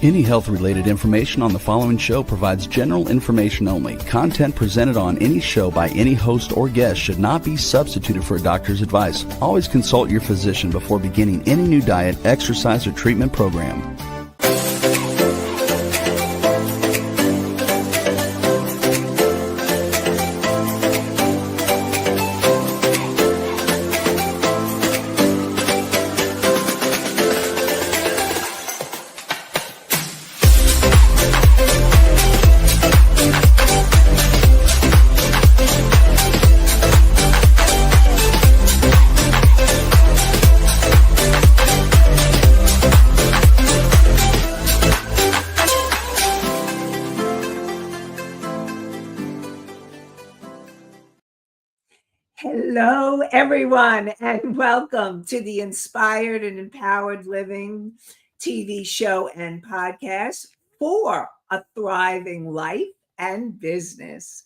Any health-related information on the following show provides general information only. Content presented on any show by any host or guest should not be substituted for a doctor's advice. Always consult your physician before beginning any new diet, exercise, or treatment program. Hello, everyone, and welcome to the Inspired and Empowered Living TV show and podcast for a thriving life and business.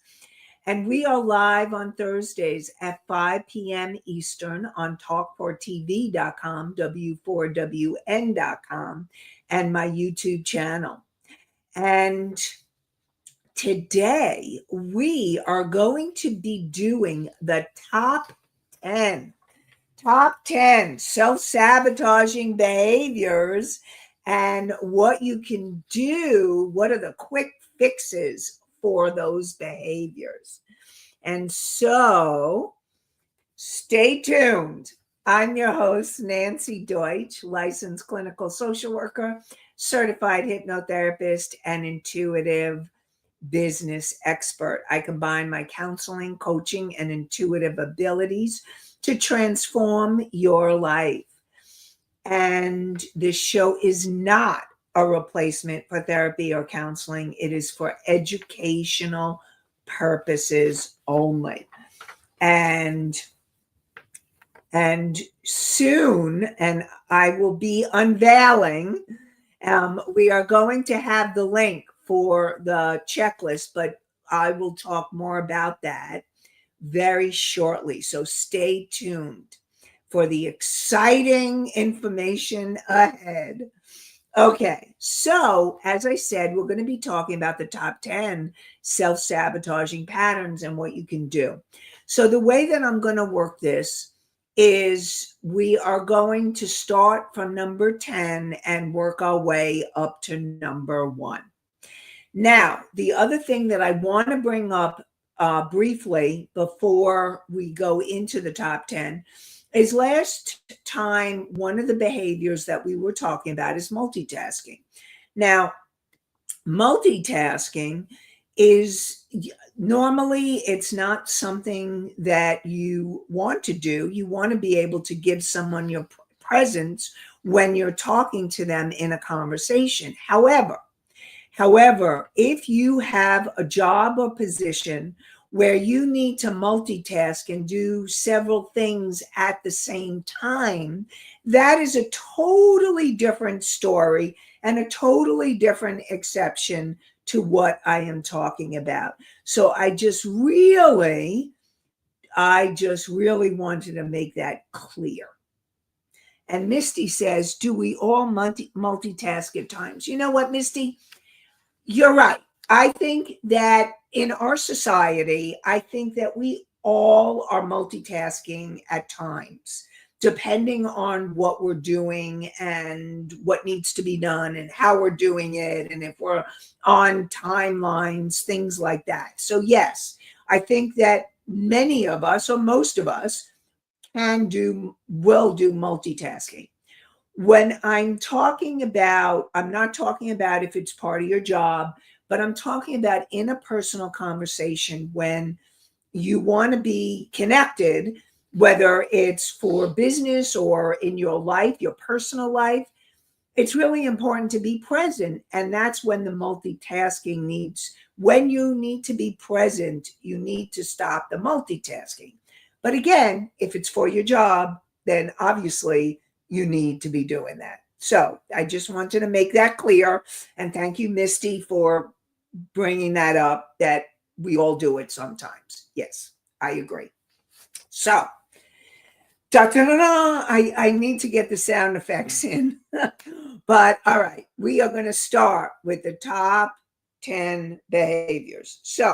And we are live on Thursdays at 5 p.m. Eastern on talk4tv.com, w4wn.com, and my YouTube channel. And today, we are going to be doing the top 10 self-sabotaging behaviors and what you can do. What are the quick fixes for those behaviors? And so, stay tuned. I'm your host, Nanci Deutsch, licensed clinical social worker, certified hypnotherapist, and intuitive business expert. I combine my counseling, coaching, and intuitive abilities to transform your life. And this show is not a replacement for therapy or counseling. It is for educational purposes only. And soon, and I will be unveiling, we are going to have the link for the checklist, but I will talk more about that very shortly. So stay tuned for the exciting information ahead. Okay, so as I said, we're going to be talking about the top 10 self-sabotaging patterns and what you can do. So the way that I'm going to work this is we are going to start from number 10 and work our way up to number 1. Now, the other thing that I want to bring up briefly before we go into the top 10 is last time, one of the behaviors that we were talking about is multitasking. Now, multitasking is normally, it's not something that you want to do. You want to be able to give someone your presence when you're talking to them in a conversation. However, if you have a job or position where you need to multitask and do several things at the same time, that is a totally different story and a totally different exception to what I am talking about. So I just really wanted to make that clear. And Misty says, do we all multitask at times? You know what, Misty? You're right. I think that in our society, I think that we all are multitasking at times, depending on what we're doing and what needs to be done and how we're doing it, and if we're on timelines, things like that. So yes, I think that many of us, or most of us, will do multitasking. When I'm talking about, I'm not talking about if it's part of your job, but I'm talking about in a personal conversation when you want to be connected, whether it's for business or in your life, your personal life, it's really important to be present. And that's when the multitasking when you need to be present, you need to stop the multitasking. But again, if it's for your job, then obviously you need to be doing that. So I just wanted to make that clear. And thank you, Misty, for bringing that up, that we all do it sometimes. Yes, I agree. So Da, da, da, da. I need to get the sound effects in. But all right, we are going to start with the top 10 behaviors. So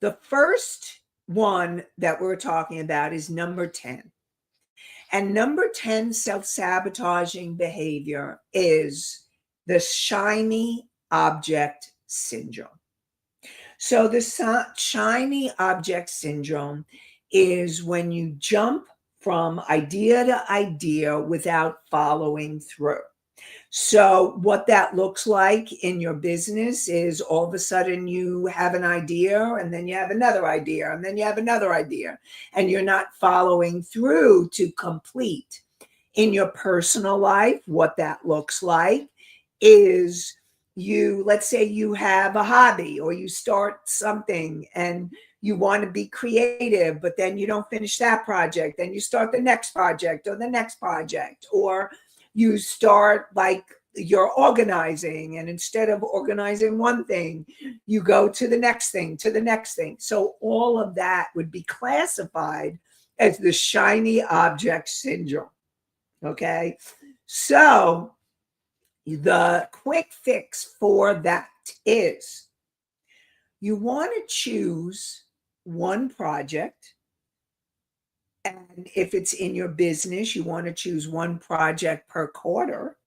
the first one that we're talking about is number 10. And number 10 self-sabotaging behavior is the shiny object syndrome. So the shiny object syndrome is when you jump from idea to idea without following through. So what that looks like in your business is all of a sudden you have an idea and then you have another idea and then you have another idea and you're not following through to complete. In your personal life, what that looks like is let's say you have a hobby or you start something and you want to be creative, but then you don't finish that project, then you start the next project or the next project, or you start like you're organizing, and instead of organizing one thing, you go to the next thing, to the next thing. So all of that would be classified as the shiny object syndrome. Okay. So the quick fix for that is you want to choose one project. And if it's in your business, you want to choose one project per quarter.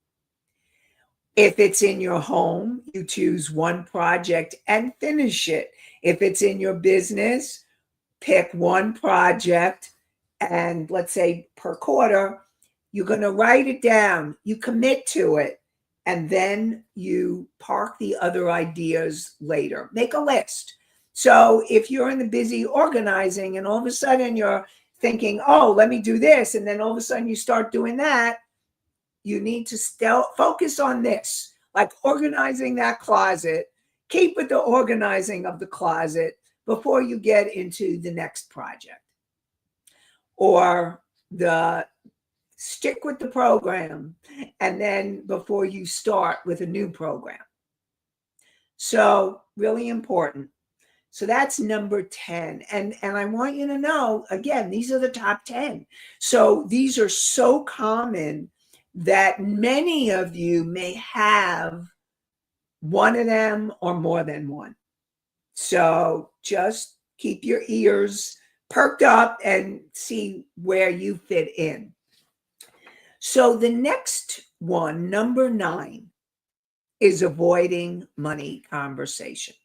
If it's in your home, you choose one project and finish it. If it's in your business, pick one project and let's say per quarter, you're going to write it down, you commit to it, and then you park the other ideas later. Make a list. So if you're in the busy organizing and all of a sudden you're thinking, oh, let me do this, and then all of a sudden you start doing that, you need to still focus on this, like organizing that closet. Keep with the organizing of the closet before you get into the next project. Or stick with the program, and then before you start with a new program. So really important. So that's number 10. And I want you to know, again, these are the top 10. So these are so common that many of you may have one of them or more than one. So just keep your ears perked up and see where you fit in. So the next one, number 9, is avoiding money conversations.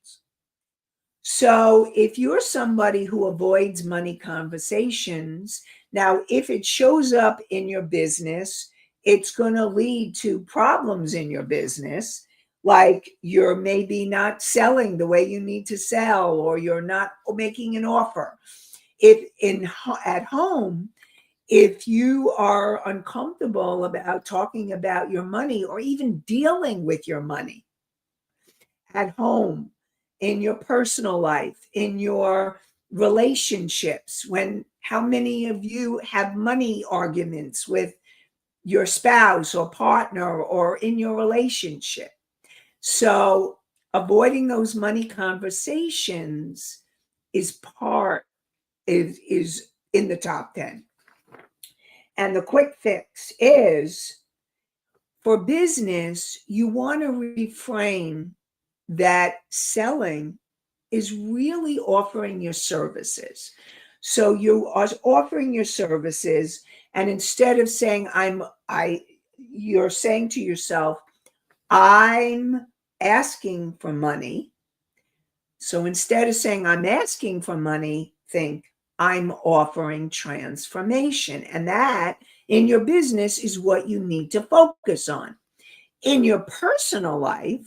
So if you're somebody who avoids money conversations, now if it shows up in your business, it's going to lead to problems in your business, like you're maybe not selling the way you need to sell, or you're not making an offer. At home, if you are uncomfortable about talking about your money or even dealing with your money at home, in your personal life, in your relationships, how many of you have money arguments with your spouse or partner or in your relationship? So avoiding those money conversations is in the top 10. And the quick fix is, for business, you want to reframe that selling is really offering your services. So you are offering your services, and instead of saying you're saying to yourself, I'm asking for money. So instead of saying I'm asking for money, think I'm offering transformation. And that in your business is what you need to focus on. In your personal life,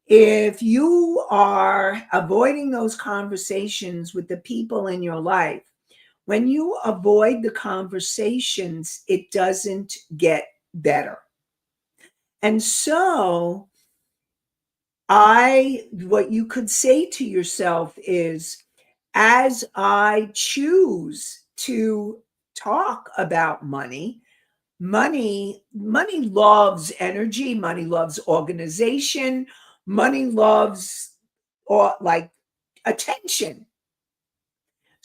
if you are avoiding those conversations with the people in your life, when you avoid the conversations, it doesn't get better. And so what you could say to yourself is, as I choose to talk about money loves energy, money loves organization, money loves like attention.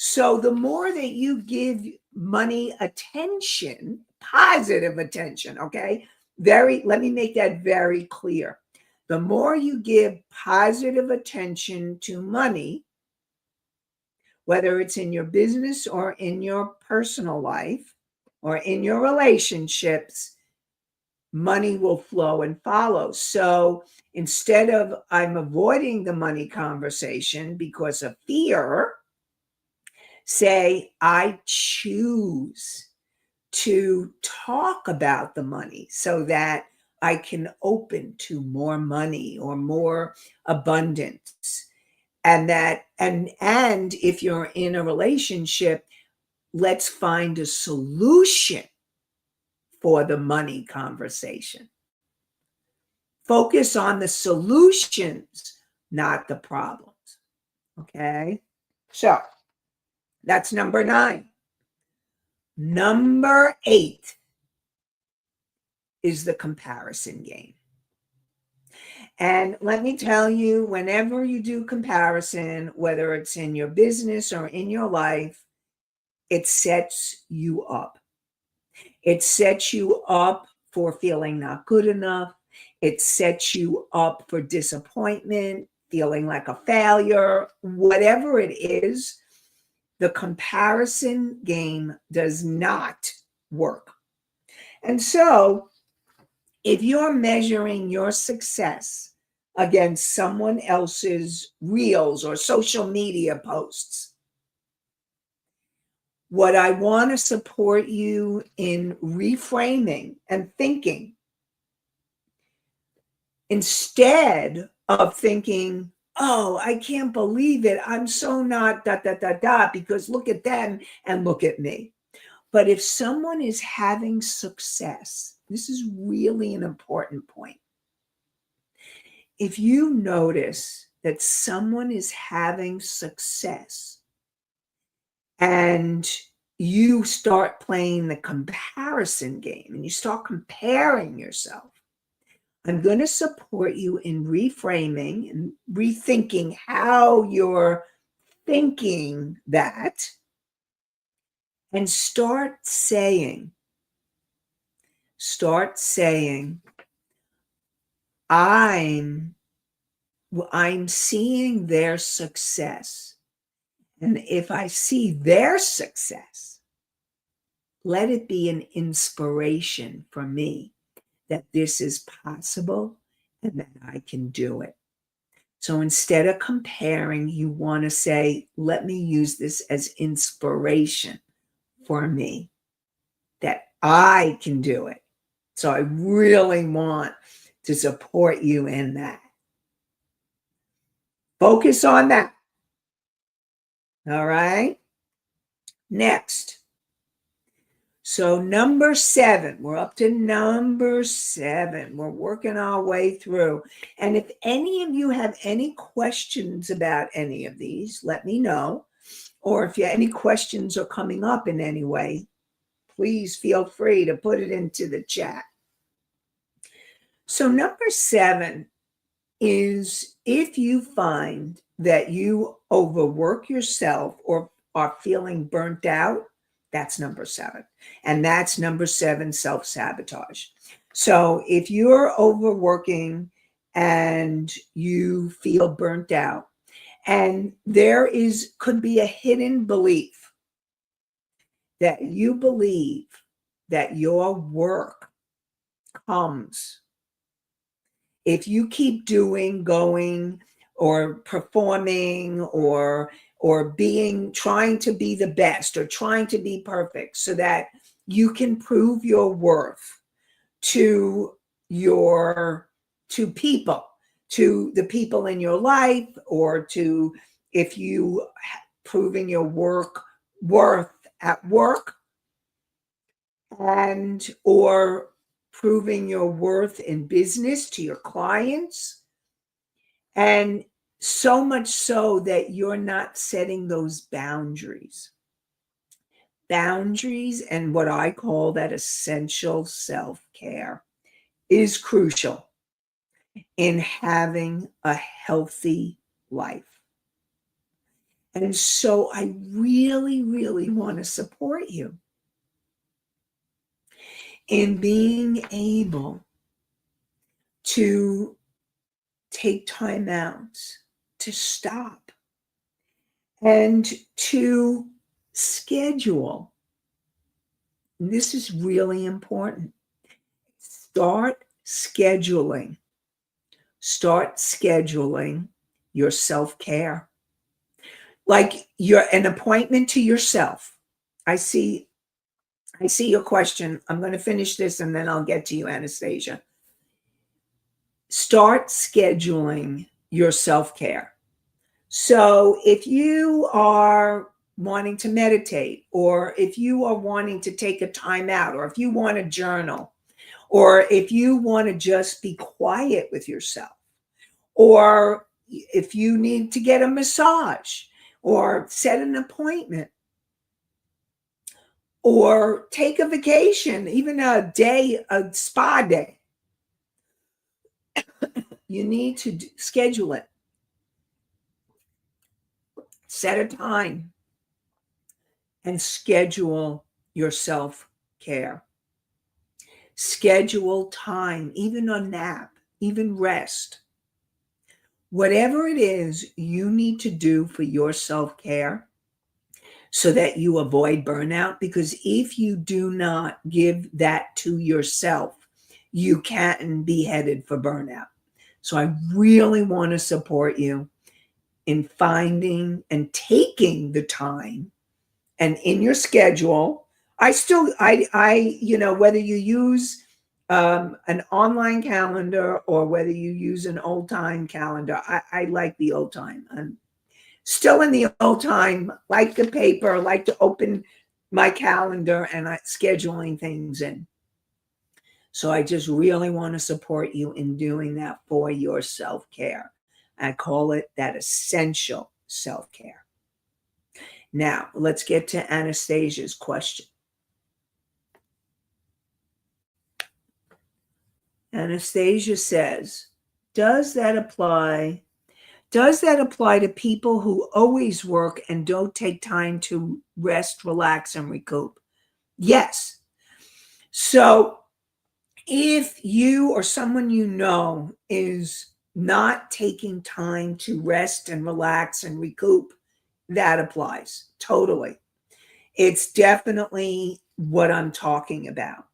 So the more that you give money attention, positive attention, okay? Let me make that very clear. The more you give positive attention to money, whether it's in your business or in your personal life or in your relationships, money will flow and follow. So instead of I'm avoiding the money conversation because of fear, say I choose to talk about the money so that I can open to more money or more abundance. And if you're in a relationship, let's find a solution for the money conversation. Focus on the solutions, not the problems. Okay? So that's number 9. Number 8 is the comparison game. And let me tell you, whenever you do comparison, whether it's in your business or in your life, it sets you up. It sets you up for feeling not good enough. It sets you up for disappointment, feeling like a failure, whatever it is. The comparison game does not work. And so, if you're measuring your success against someone else's reels or social media posts, what I want to support you in reframing and thinking, instead of thinking, oh, I can't believe it, I'm so not ... because look at them and look at me. But if someone is having success, this is really an important point. If you notice that someone is having success and you start playing the comparison game and you start comparing yourself, I'm going to support you in reframing and rethinking how you're thinking that, and start saying, I'm seeing their success. And if I see their success, let it be an inspiration for me that this is possible and that I can do it. So instead of comparing, you want to say, let me use this as inspiration for me that I can do it. So I really want to support you in that. Focus on that. All right. Next. So number 7, we're up to number 7. We're working our way through. And if any of you have any questions about any of these, let me know. Or if you have any questions are coming up in any way, please feel free to put it into the chat. So number 7 is if you find that you overwork yourself or are feeling burnt out, that's number 7. And that's number 7, self-sabotage. So if you're overworking and you feel burnt out, and there could be a hidden belief that you believe that your work comes if you keep doing, going, or performing, or trying to be the best or trying to be perfect so that you can prove your worth to people, to the people in your life, or to if you proving your worth at work, and or proving your worth in business to your clients, and so much so that you're not setting those boundaries. Boundaries and what I call that essential self-care is crucial in having a healthy life. And so I really, really want to support you in being able to take time out, to stop, and to schedule. This is really important. Start scheduling. Start scheduling your self-care. Like an appointment to yourself. I see your question. I'm going to finish this and then I'll get to you, Anastasia. Start scheduling your self-care. So if you are wanting to meditate, or if you are wanting to take a time out, or if you want to journal, or if you want to just be quiet with yourself, or if you need to get a massage or set an appointment or take a vacation, even a spa day, you need to schedule it. Set a time and schedule your self-care. Schedule time, even a nap, even rest. Whatever it is you need to do for your self-care so that you avoid burnout, because if you do not give that to yourself, you can be headed for burnout. So I really want to support you in finding and taking the time, and in your schedule. Whether you use an online calendar or whether you use an old time calendar, I like the old time. I'm still in the old time, like the paper, like to open my calendar and scheduling things in. So I just really want to support you in doing that for your self-care. I call it that essential self-care. Now, let's get to Anastasia's question. Anastasia says, does that apply to people who always work and don't take time to rest, relax, and recoup? Yes. So if you or someone you know is not taking time to rest and relax and recoup, that applies totally. It's definitely what I'm talking about.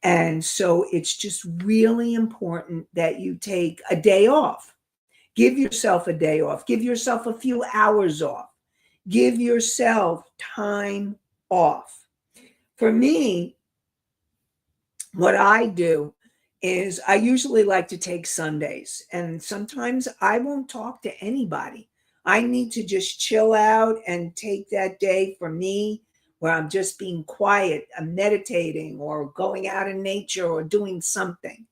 And so it's just really important that you take a day off. Give yourself a day off. Give yourself a few hours off. Give yourself time off. For me, what I do is I usually like to take Sundays, and sometimes I won't talk to anybody. I need to just chill out and take that day for me, where I'm just being quiet, I'm meditating or going out in nature or doing something.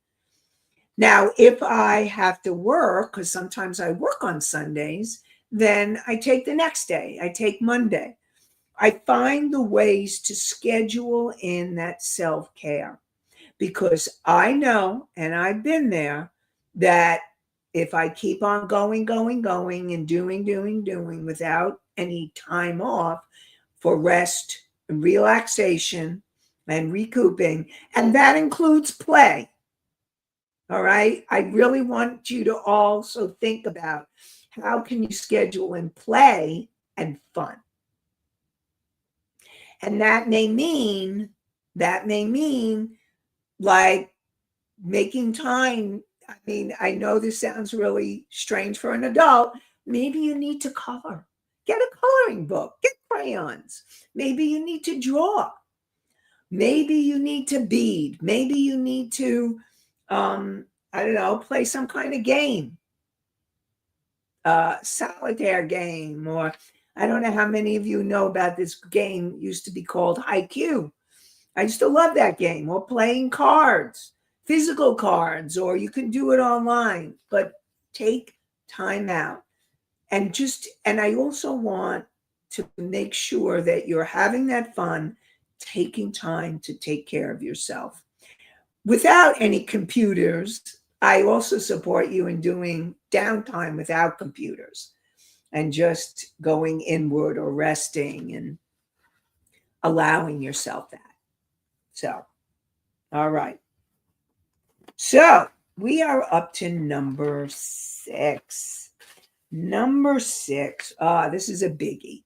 Now, if I have to work, because sometimes I work on Sundays, then I take the next day, I take Monday. I find the ways to schedule in that self-care, because I know, and I've been there, that if I keep on going and doing without any time off for rest and relaxation and recouping, and that includes play. All right. I really want you to also think about how can you schedule in play and fun. And that may mean like making time. I mean, I know this sounds really strange for an adult. Maybe you need to color. Get a coloring book, get crayons. Maybe you need to draw. Maybe you need to bead. Maybe you need to, I don't know, play some kind of game, solitaire game, or I don't know how many of you know about this game, used to be called IQ. I used to love that game, or playing cards, physical cards, or you can do it online, but take time out. And I also want to make sure that you're having that fun, taking time to take care of yourself. Without any computers, I also support you in doing downtime without computers. and just going inward or resting and allowing yourself that. So, all right. So we are up to number 6. Number 6. This is a biggie.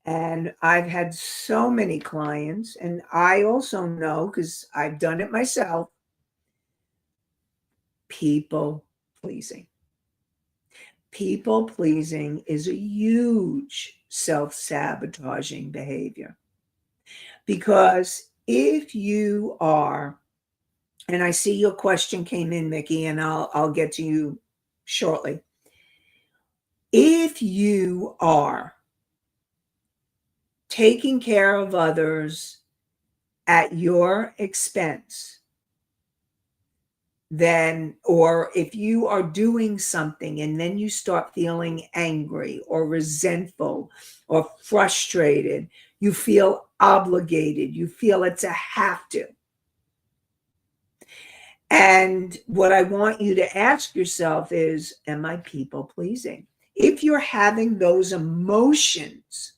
And I've had so many clients, and I also know because I've done it myself, people pleasing. People pleasing is a huge self-sabotaging behavior. Because if you are, and I see your question came in, Mickey, and I'll get to you shortly. If you are taking care of others at your expense, then, or if you are doing something and then you start feeling angry or resentful or frustrated, you feel obligated, you feel it's a have to. And what I want you to ask yourself is, am I people pleasing? If you're having those emotions,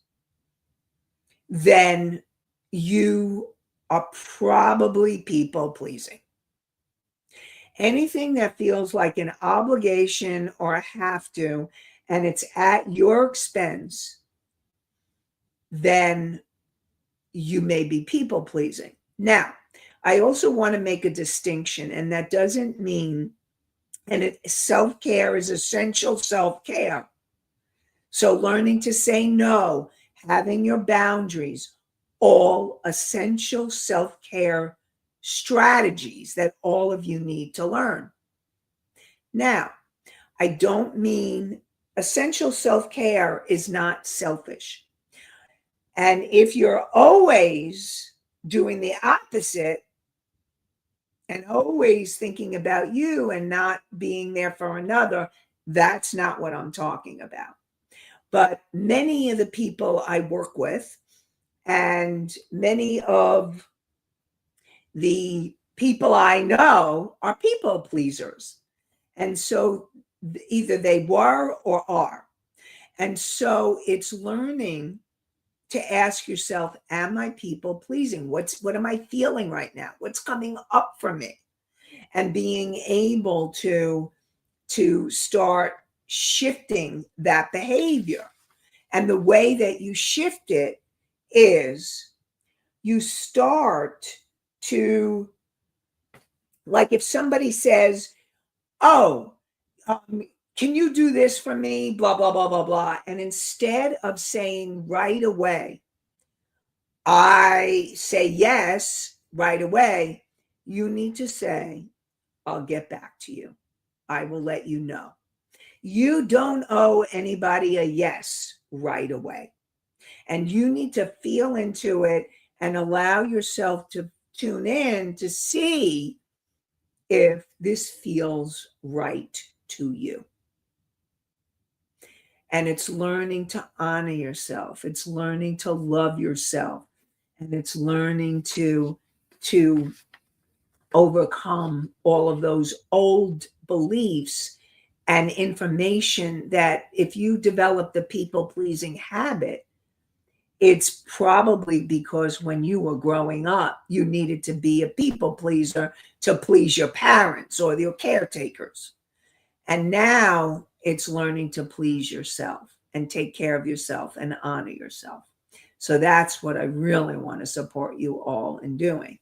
then you are probably people pleasing. Anything that feels like an obligation or a have to, and it's at your expense, then you may be people pleasing. Now, I also want to make a distinction, and that doesn't mean, and self-care is essential self-care. So learning to say no, having your boundaries, all essential self-care strategies that all of you need to learn. Now, I don't mean essential self-care is not selfish. And if you're always doing the opposite and always thinking about you and not being there for another, that's not what I'm talking about. But many of the people I work with and many of the people I know are people pleasers. And so either they were or are. And so it's learning to ask yourself, am I people pleasing? What am I feeling right now? What's coming up for me? And being able to start shifting that behavior. And the way that you shift it is you start to, like if somebody says, oh, can you do this for me? Blah, blah, blah, blah, blah. And instead of saying right away, I say yes right away, you need to say, I'll get back to you. I will let you know. You don't owe anybody a yes right away. And you need to feel into it and allow yourself to tune in to see if this feels right to you. And it's learning to honor yourself. It's learning to love yourself. And it's learning to overcome all of those old beliefs and information that if you develop the people-pleasing habit, it's probably because when you were growing up, you needed to be a people pleaser to please your parents or your caretakers. And now it's learning to please yourself and take care of yourself and honor yourself. So that's what I really want to support you all in doing.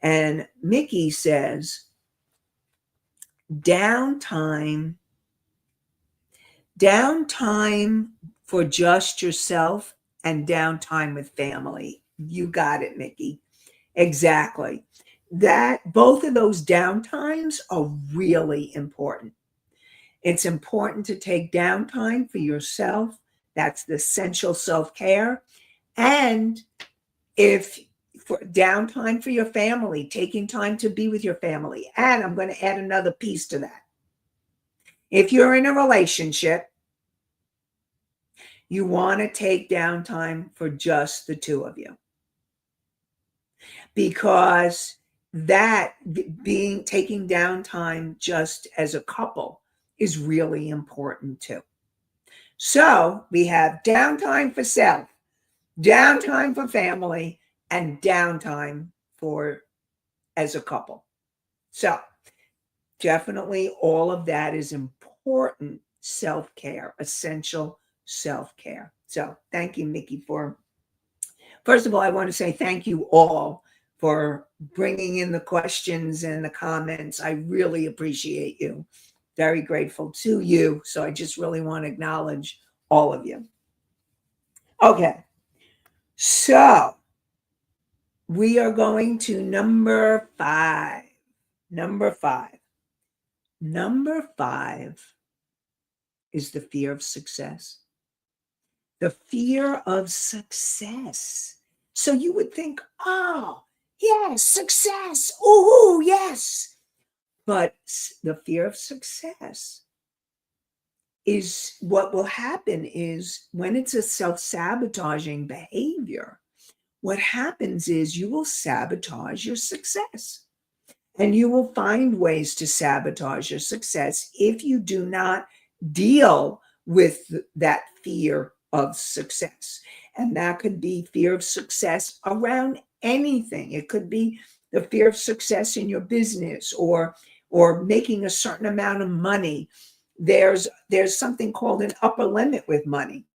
And Mickey says, downtime for just yourself and downtime with family. You got it, Mickey. Exactly. That both of those downtimes are really important. It's important to take downtime for yourself. That's the essential self-care. And if for downtime for your family, taking time to be with your family. And I'm going to add another piece to that. If you're in a relationship, you want to take downtime for just the two of you. Because that taking downtime just as a couple is really important too. So we have downtime for self, downtime for family, and downtime for as a couple. So definitely all of that is important self-care, essential self-care. So thank you, Nikki, for first of all, I want to say thank you all for bringing in the questions and the comments. I really appreciate you. Very grateful to you. So I just really want to acknowledge all of you. Okay. So we are going to number 5. Number 5. Number 5 is the fear of success. The fear of success. So you would think, oh, yes, success. Oh, yes. But the fear of success is what will happen is when it's a self-sabotaging behavior, what happens is you will sabotage your success. And you will find ways to sabotage your success if you do not deal with that fear of success. And that could be fear of success around anything. It could be the fear of success in your business or making a certain amount of money. There's something called an upper limit with money.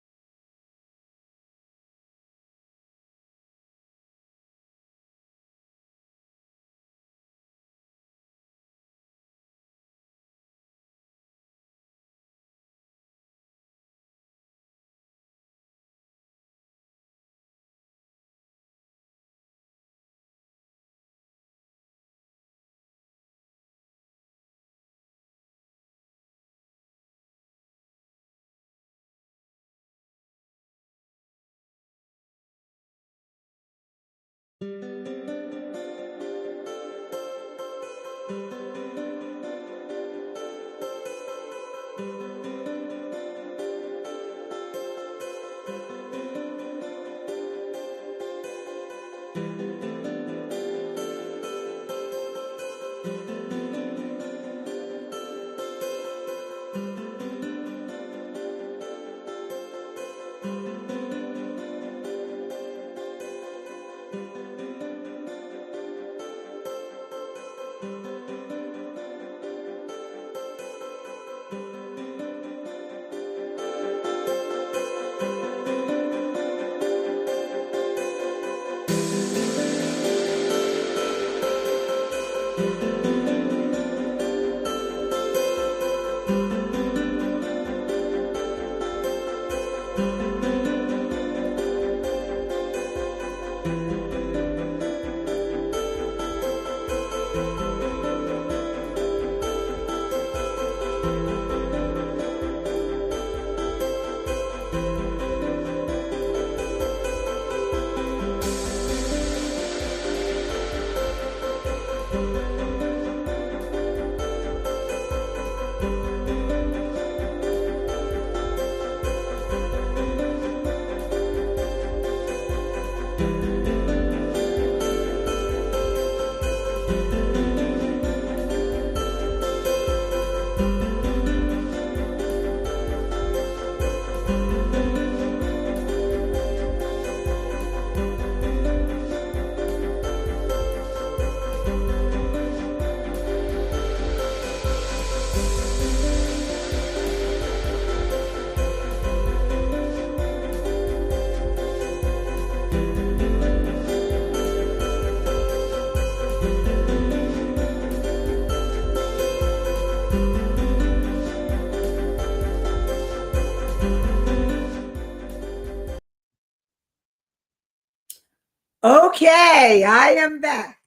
Okay, I am back.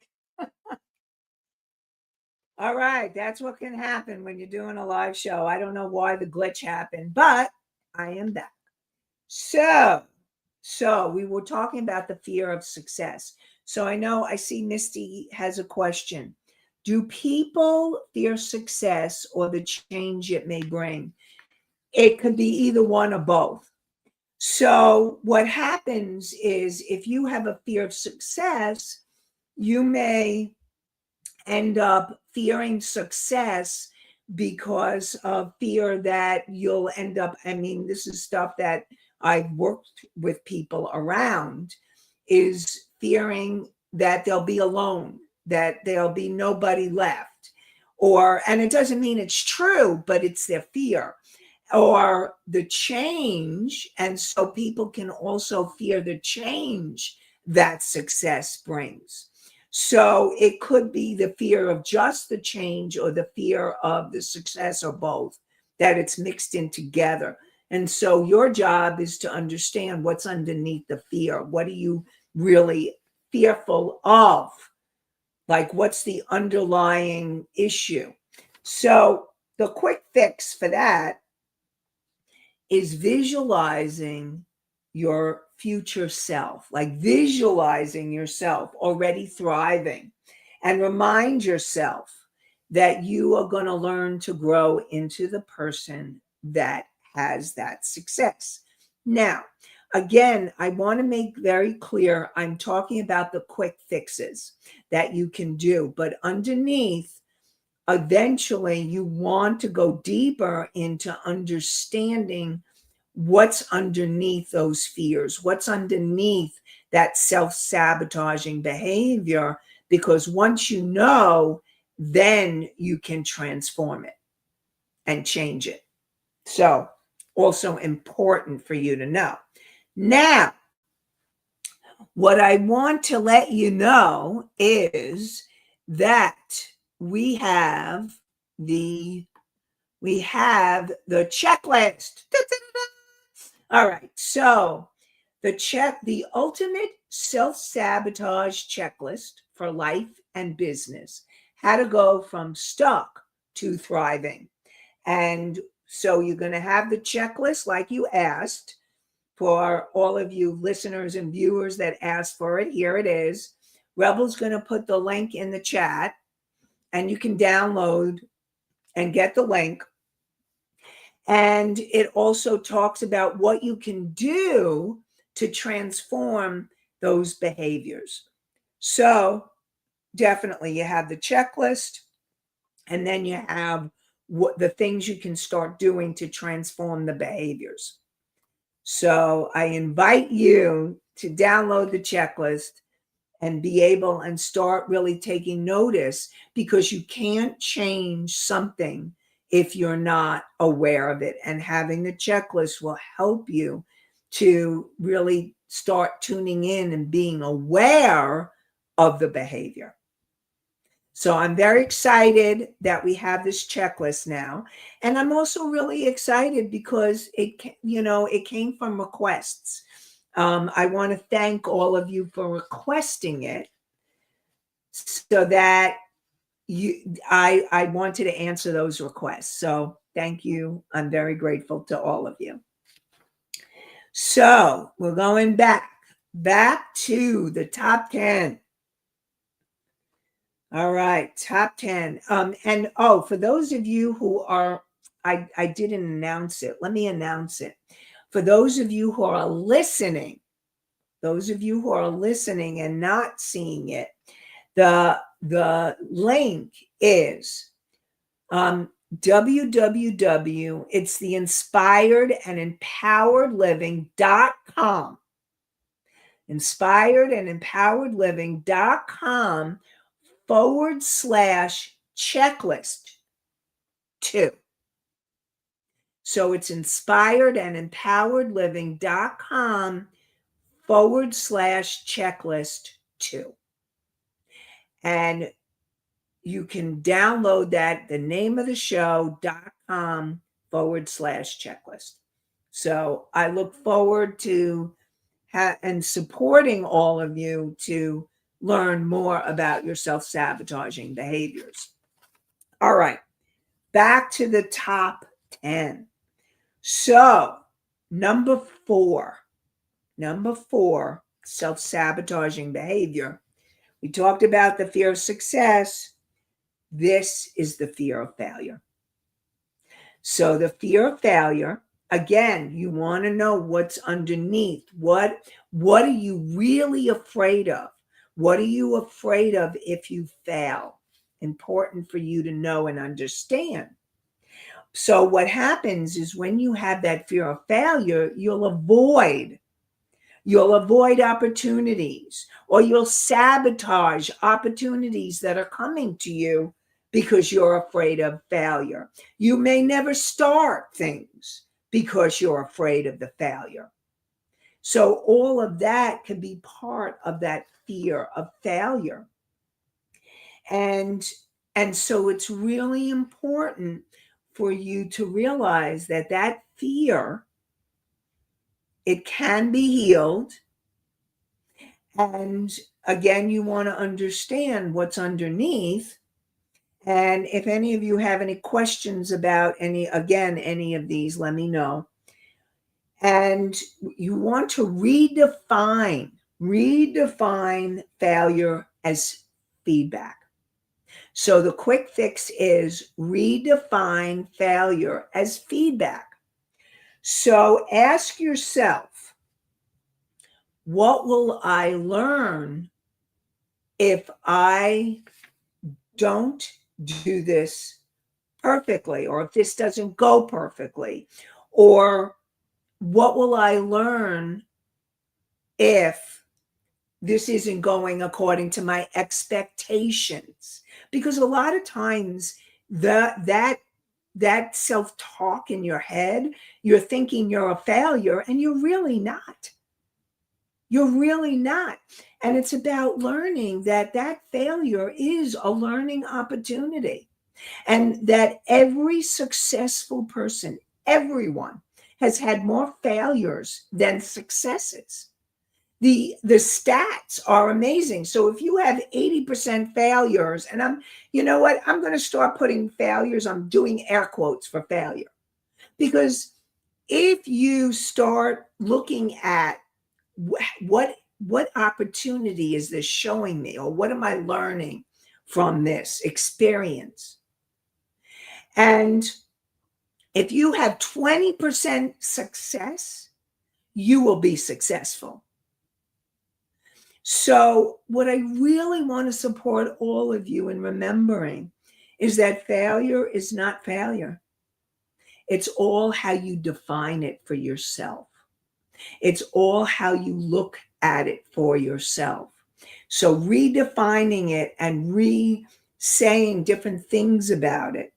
All right, that's what can happen when you're doing a live show. I don't know why the glitch happened, but I am back. So we were talking about the fear of success. So I see Misty has a question. Do people fear success or the change it may bring? It could be either one or both. So what happens is if you have a fear of success, you may end up fearing success because of fear that you'll end up, I mean, this is stuff that I've worked with people around, is fearing that they'll be alone, that there'll be nobody left. Or, and it doesn't mean it's true, but it's their fear. Or the change. And so people can also fear the change that success brings. So it could be the fear of just the change or the fear of the success, or both, that it's mixed in together. And so your job is to understand what's underneath the fear. What are you really fearful of? Like, what's the underlying issue? So the quick fix for that is visualizing your future self, like visualizing yourself already thriving, and remind yourself that you are going to learn to grow into the person that has that success. Now, again, I want to make very clear, I'm talking about the quick fixes that you can do, but underneath, eventually you want to go deeper into understanding what's underneath those fears, what's underneath that self-sabotaging behavior, because once you know, then you can transform it and change it. So, also important for you to know. Now, what I want to let you know is that we have the checklist. All right. So the ultimate self-sabotage checklist for life and business, how to go from stuck to thriving. And so you're going to have the checklist like you asked. For all of you listeners and viewers that asked for it, here it is. Rebel's going to put the link in the chat, and you can download and get the link. And it also talks about what you can do to transform those behaviors. So definitely you have the checklist, and then you have what the things you can start doing to transform the behaviors. So I invite you to download the checklist and be able and start really taking notice, because you can't change something if you're not aware of it. And having the checklist will help you to really start tuning in and being aware of the behavior. So I'm very excited that we have this checklist now. And I'm also really excited because it came from requests. I want to thank all of you for requesting it, so that I wanted to answer those requests. So thank you. I'm very grateful to all of you. So we're going back to the top 10. All right, top 10. And for those of you who are, I didn't announce it. Let me announce it. For those of you who are listening, and not seeing it, the link is www. It's the inspiredandempoweredliving.com. Inspiredandempoweredliving.com /checklist 2. So it's inspiredandempoweredliving.com /checklist 2. And you can download that, the name of the show.com /checklist. So I look forward to and supporting all of you to learn more about your self-sabotaging behaviors. All right, back to the top 10. So number four, self-sabotaging behavior. We talked about the fear of success. This is the fear of failure. So the fear of failure, again, you want to know what's underneath. What are you really afraid of? What are you afraid of if you fail? Important for you to know and understand. So what happens is when you have that fear of failure, you'll avoid opportunities, or you'll sabotage opportunities that are coming to you because you're afraid of failure. You may never start things because you're afraid of the failure. So all of that can be part of that fear of failure. And so it's really important for you to realize that that fear, it can be healed. And again, you want to understand what's underneath. And if any of you have any questions about any of these, let me know. And you want to redefine failure as feedback. So the quick fix is redefine failure as feedback. So ask yourself, what will I learn if I don't do this perfectly, or if this doesn't go perfectly? Or what will I learn if this isn't going according to my expectations? Because a lot of times that self-talk in your head, you're thinking you're a failure, and you're really not. You're really not. And it's about learning that that failure is a learning opportunity, and that every successful person, everyone, has had more failures than successes. The stats are amazing. So if you have 80% failures, and you know what? I'm going to start putting failures, I'm doing air quotes for failure. Because if you start looking at what opportunity is this showing me, or what am I learning from this experience? And if you have 20% success, you will be successful. So what I really want to support all of you in remembering is that failure is not failure. It's all how you define it for yourself. It's all how you look at it for yourself. So redefining it and saying different things about it,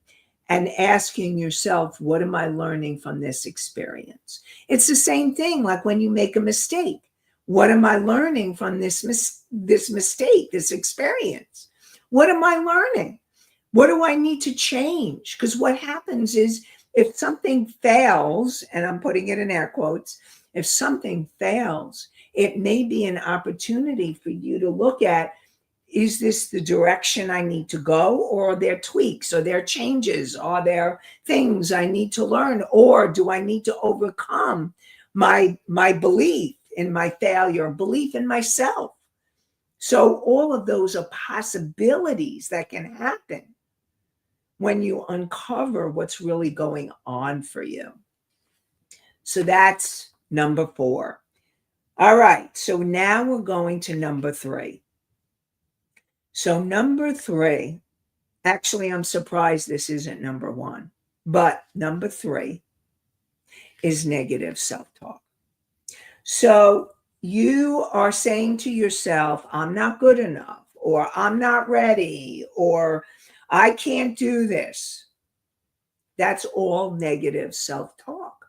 and asking yourself, what am I learning from this experience? It's the same thing like when you make a mistake. What am I learning from this mistake, this experience? What am I learning? What do I need to change? Because what happens is, if something fails, and I'm putting it in air quotes, if something fails, it may be an opportunity for you to look at, is this the direction I need to go? Or are there tweaks? Are there changes? Are there things I need to learn? Or do I need to overcome my belief in my failure, belief in myself? So all of those are possibilities that can happen when you uncover what's really going on for you. So that's number 4. All right, so now we're going to number 3. So number 3, actually, I'm surprised this isn't number 1, but number 3 is negative self-talk. So you are saying to yourself, I'm not good enough, or I'm not ready, or I can't do this. That's all negative self-talk.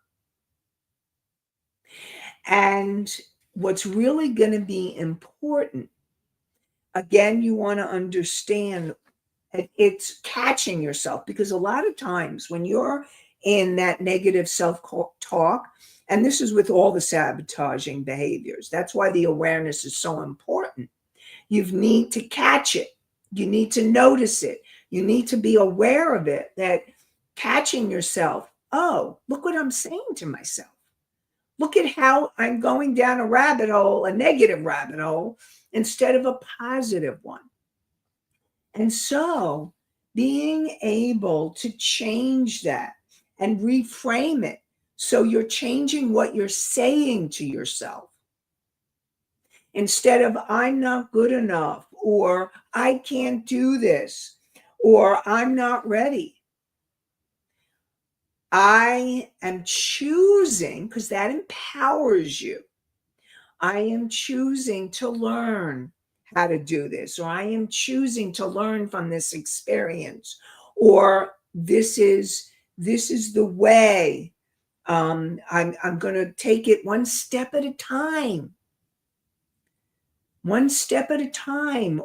And what's really going to be important, again, you want to understand, it's catching yourself, because a lot of times when you're in that negative self-talk, and this is with all the sabotaging behaviors, that's why the awareness is so important. You need to catch it. You need to notice it. You need to be aware of it, that catching yourself, oh, look what I'm saying to myself. Look at how I'm going down a rabbit hole, a negative rabbit hole, instead of a positive one. And so being able to change that and reframe it, so you're changing what you're saying to yourself. Instead of I'm not good enough, or I can't do this, or I'm not ready. I am choosing, because that empowers you. I am choosing to learn how to do this, or I am choosing to learn from this experience, or this is the way. I'm going to take it one step at a time,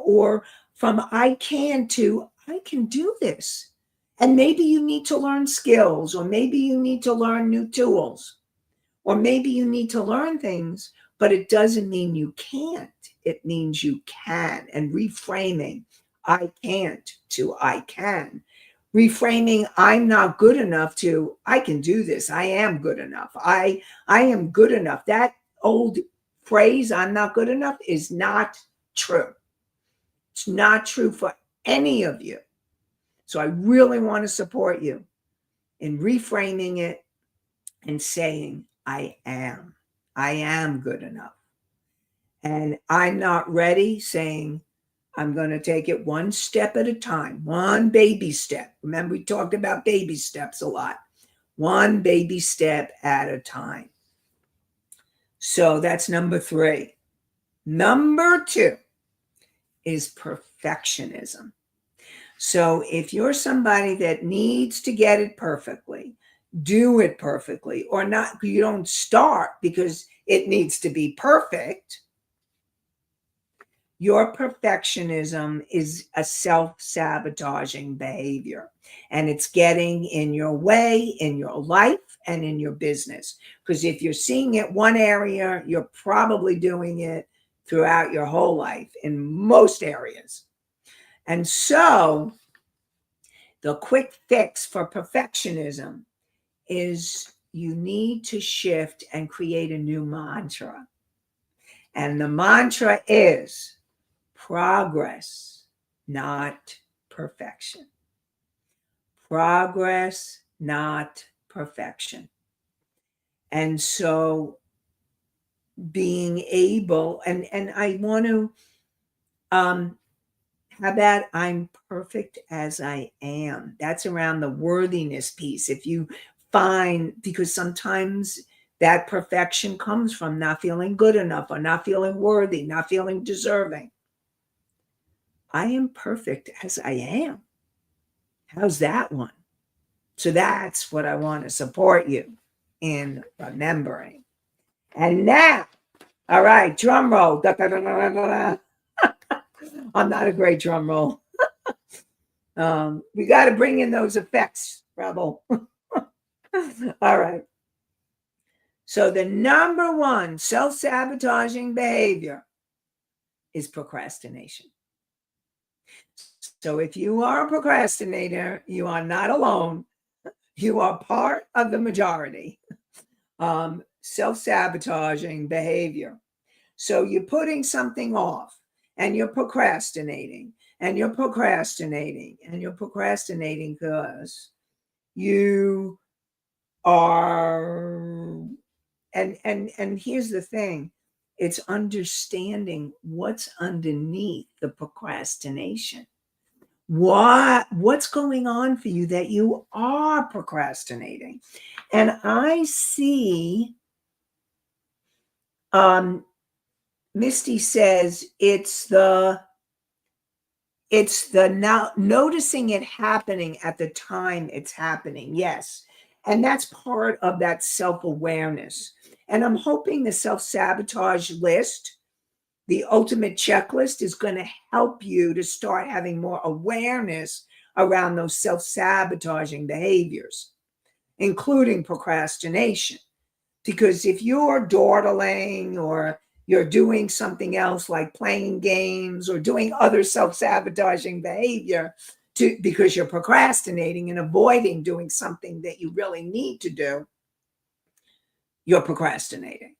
or from I can to I can do this. And maybe you need to learn skills, or maybe you need to learn new tools, or maybe you need to learn things, but it doesn't mean you can't. It means you can. And reframing I can't to I can. Reframing I'm not good enough to I can do this. I am good enough. I am good enough. That old phrase, I'm not good enough, is not true. It's not true for any of you. So I really want to support you in reframing it and saying, I am good enough. And I'm not ready, saying, I'm going to take it one step at a time, one baby step. Remember, we talked about baby steps a lot. One baby step at a time. So that's number 3. Number 2 is perfectionism. So if you're somebody that needs to get it perfectly, do it perfectly, or not, you don't start because it needs to be perfect. Your perfectionism is a self-sabotaging behavior, and it's getting in your way in your life and in your business. Because if you're seeing it one area, you're probably doing it throughout your whole life in most areas. And so the quick fix for perfectionism is you need to shift and create a new mantra. And the mantra is progress, not perfection. Progress, not perfection. And so being able, and I want to, how about I'm perfect as I am? That's around the worthiness piece. If you find, because sometimes that perfection comes from not feeling good enough, or not feeling worthy, not feeling deserving. I am perfect as I am. How's that one? So that's what I want to support you in remembering. And now, all right, drum roll. Da, da, da, da, da, da. I'm not a great drum roll. We got to bring in those effects, Rebel. All right. So the number 1 self-sabotaging behavior is procrastination. So if you are a procrastinator, you are not alone. You are part of the majority. Self-sabotaging behavior. So you're putting something off, and you're procrastinating, and you're procrastinating, and you're procrastinating because you are, and here's the thing, it's understanding what's underneath the procrastination. What's going on for you that you are procrastinating? And I see Misty says it's the now noticing it happening at the time it's happening. Yes. And that's part of that self-awareness. And I'm hoping the self-sabotage list, the ultimate checklist, is going to help you to start having more awareness around those self-sabotaging behaviors, including procrastination. Because if you're dawdling, or you're doing something else like playing games or doing other self-sabotaging behavior because you're procrastinating and avoiding doing something that you really need to do, you're procrastinating.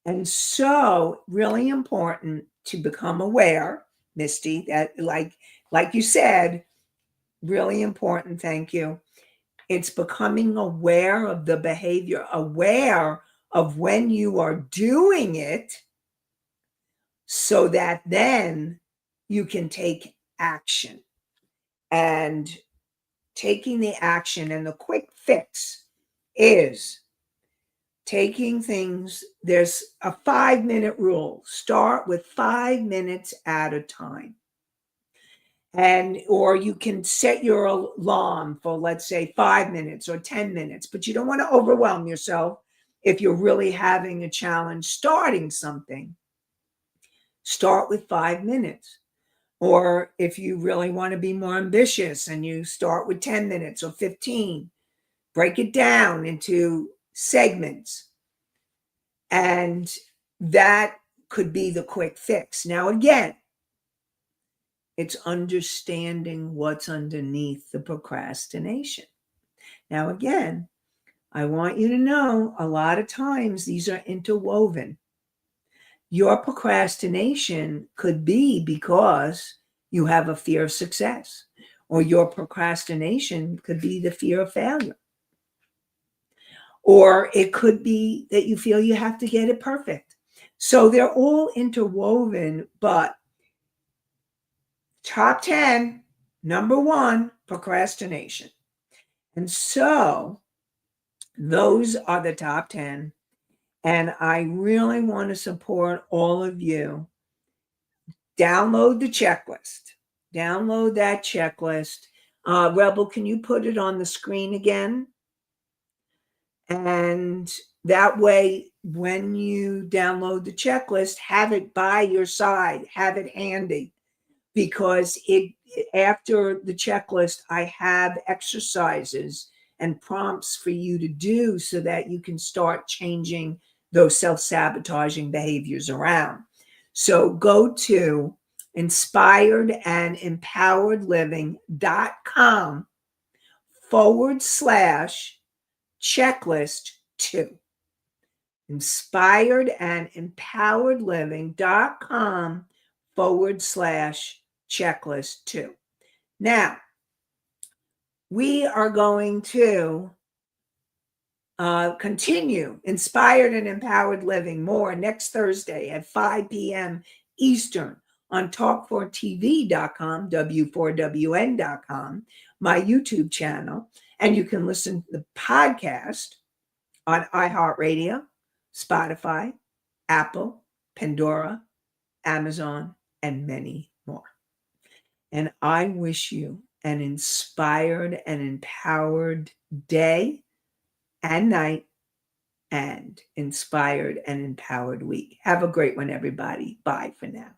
And so really important to become aware, Misty, that like you said, really important, thank you. It's becoming aware of the behavior, aware of when you are doing it, so that then you can take action and taking the action, and the quick fix is taking things. There's a 5-minute rule. Start with 5 minutes at a time. Or you can set your alarm for, let's say, 5 minutes or 10 minutes, but you don't want to overwhelm yourself. If you're really having a challenge starting something, start with 5 minutes. Or if you really want to be more ambitious and you start with 10 minutes or 15, break it down into segments. And that could be the quick fix. Now, again, it's understanding what's underneath the procrastination. Now, again, I want you to know a lot of times these are interwoven. Your procrastination could be because you have a fear of success, or your procrastination could be the fear of failure. Or it could be that you feel you have to get it perfect. So they're all interwoven, but top 10, number 1, procrastination. And so those are the top 10. And I really want to support all of you. Download the checklist. Download that checklist. Rebel, can you put it on the screen again? And that way, when you download the checklist, have it by your side, have it handy. Because after the checklist, I have exercises and prompts for you to do so that you can start changing those self-sabotaging behaviors around. So go to inspiredandempoweredliving.com/checklist2. inspiredandempoweredliving.com/checklist2. Now, we are going to continue Inspired and Empowered Living more next Thursday at 5 p.m. Eastern on talk4tv.com, w4wn.com, my YouTube channel, and you can listen to the podcast on iHeartRadio, Spotify, Apple, Pandora, Amazon, and many more. And I wish you an inspired and empowered day and night, and inspired and empowered week. Have a great one, everybody. Bye for now.